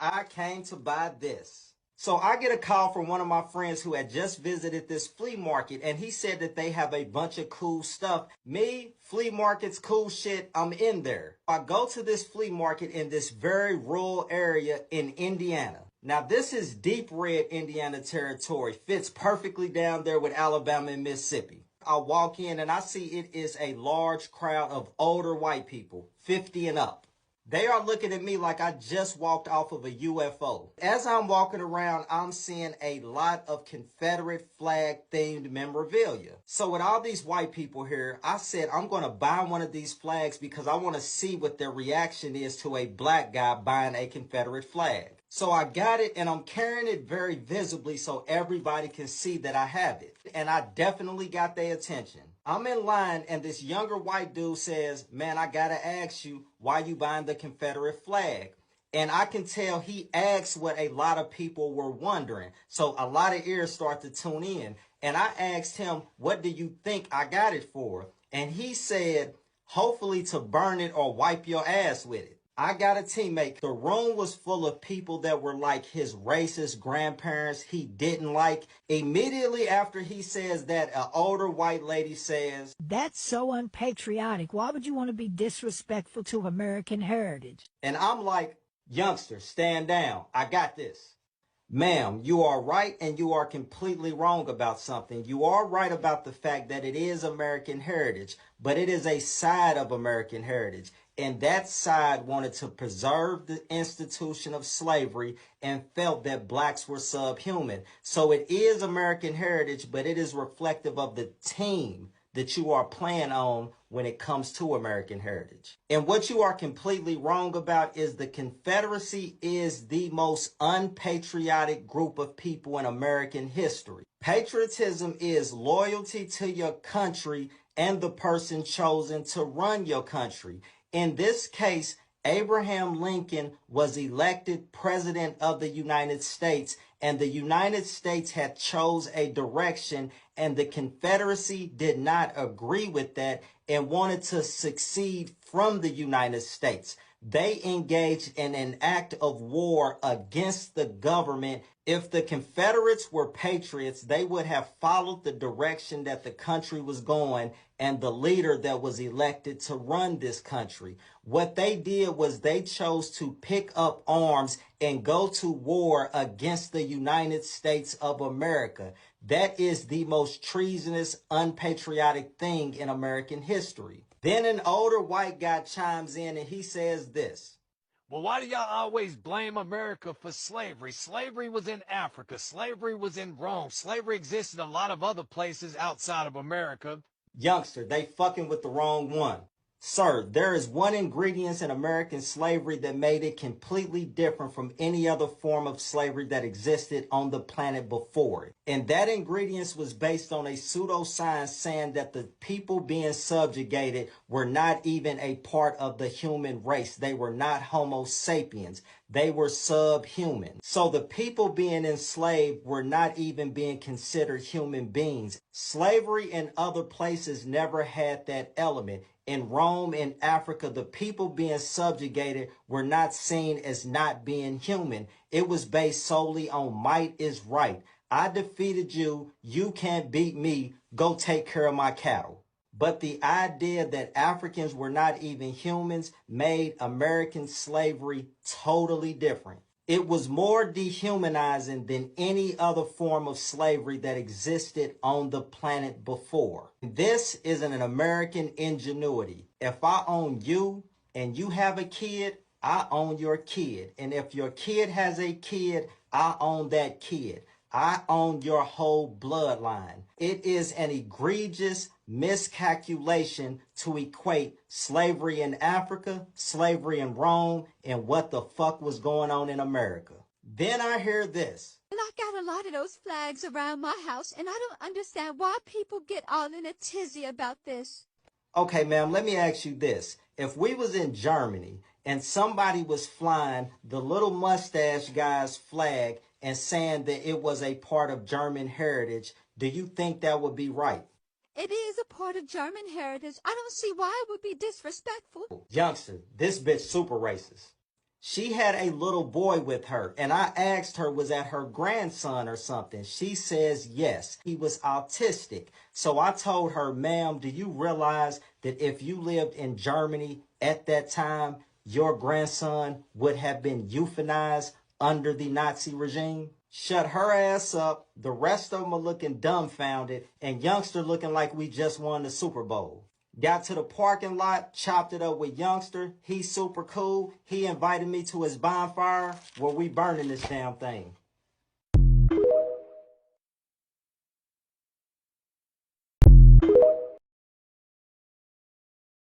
I came to buy this. So I get a call from one of my friends who had just visited this flea market, and he said that they have a bunch of cool stuff. Me, flea markets, cool shit, I'm in there. I go to this flea market in this very rural area in Indiana. Now this is deep red Indiana territory, fits perfectly down there with Alabama and Mississippi. I walk in and I see it is a large crowd of older white people, 50 and up. They are looking at me like I just walked off of a UFO. As I'm walking around, I'm seeing a lot of Confederate flag themed memorabilia. So with all these white people here, I said I'm going to buy one of these flags because I want to see what their reaction is to a black guy buying a Confederate flag. So I got it and I'm carrying it very visibly so everybody can see that I have it. And I definitely got their attention. I'm in line and this younger white dude says, man, I gotta ask you, why you buying the Confederate flag? And I can tell he asked what a lot of people were wondering. So a lot of ears start to tune in. And I asked him, what do you think I got it for? And he said, hopefully to burn it or wipe your ass with it. I got a teammate. The room was full of people that were like his racist grandparents he didn't like. Immediately after he says that, an older white lady says, "That's so unpatriotic. Why would you want to be disrespectful to American heritage?" And I'm like, youngster, stand down. I got this. Ma'am, you are right and you are completely wrong about something. You are right about the fact that it is American heritage, but it is a side of American heritage. And that side wanted to preserve the institution of slavery and felt that blacks were subhuman. So it is American heritage, but it is reflective of the team that you are playing on when it comes to American heritage. And what you are completely wrong about is the Confederacy is the most unpatriotic group of people in American history. Patriotism is loyalty to your country and the person chosen to run your country. In this case, Abraham Lincoln was elected president of the United States, and the United States had chose a direction, and the Confederacy did not agree with that and wanted to secede from the United States. They engaged in an act of war against the government. If the Confederates were patriots, they would have followed the direction that the country was going and the leader that was elected to run this country. What they did was they chose to pick up arms and go to war against the United States of America. That is the most treasonous, unpatriotic thing in American history. Then an older white guy chimes in and he says this. Well, why do y'all always blame America for slavery? Slavery was in Africa. Slavery was in Rome. Slavery existed in a lot of other places outside of America. Youngster, they fucking with the wrong one. Sir, there is one ingredient in American slavery that made it completely different from any other form of slavery that existed on the planet before it. And that ingredient was based on a pseudoscience saying that the people being subjugated were not even a part of the human race. They were not Homo sapiens. They were subhuman. So the people being enslaved were not even being considered human beings. Slavery in other places never had that element. In Rome and Africa, the people being subjugated were not seen as not being human. It was based solely on might is right. I defeated you. You can't beat me. Go take care of my cattle. But the idea that Africans were not even humans made American slavery totally different. It was more dehumanizing than any other form of slavery that existed on the planet before. This is an American ingenuity. If I own you and you have a kid, I own your kid. And if your kid has a kid, I own that kid. I own your whole bloodline. It is an egregious miscalculation to equate slavery in Africa, slavery in Rome, and what the fuck was going on in America. Then I hear this. And I got a lot of those flags around my house, and I don't understand why people get all in a tizzy about this. Okay, ma'am, let me ask you this. If we was in Germany and somebody was flying the little mustache guy's flag and saying that it was a part of German heritage, do you think that would be right? It is a part of German heritage. I don't see why it would be disrespectful. Youngster, this bitch super racist. She had a little boy with her, and I asked her, was that her grandson or something? She says yes, he was autistic. So I told her, ma'am, do you realize that if you lived in Germany at that time, your grandson would have been euthanized under the Nazi regime? Shut her ass up. The rest of them are looking dumbfounded, and Youngster looking like we just won the Super Bowl. Got to the parking lot, chopped it up with Youngster. He's super cool. He invited me to his bonfire where we burning this damn thing.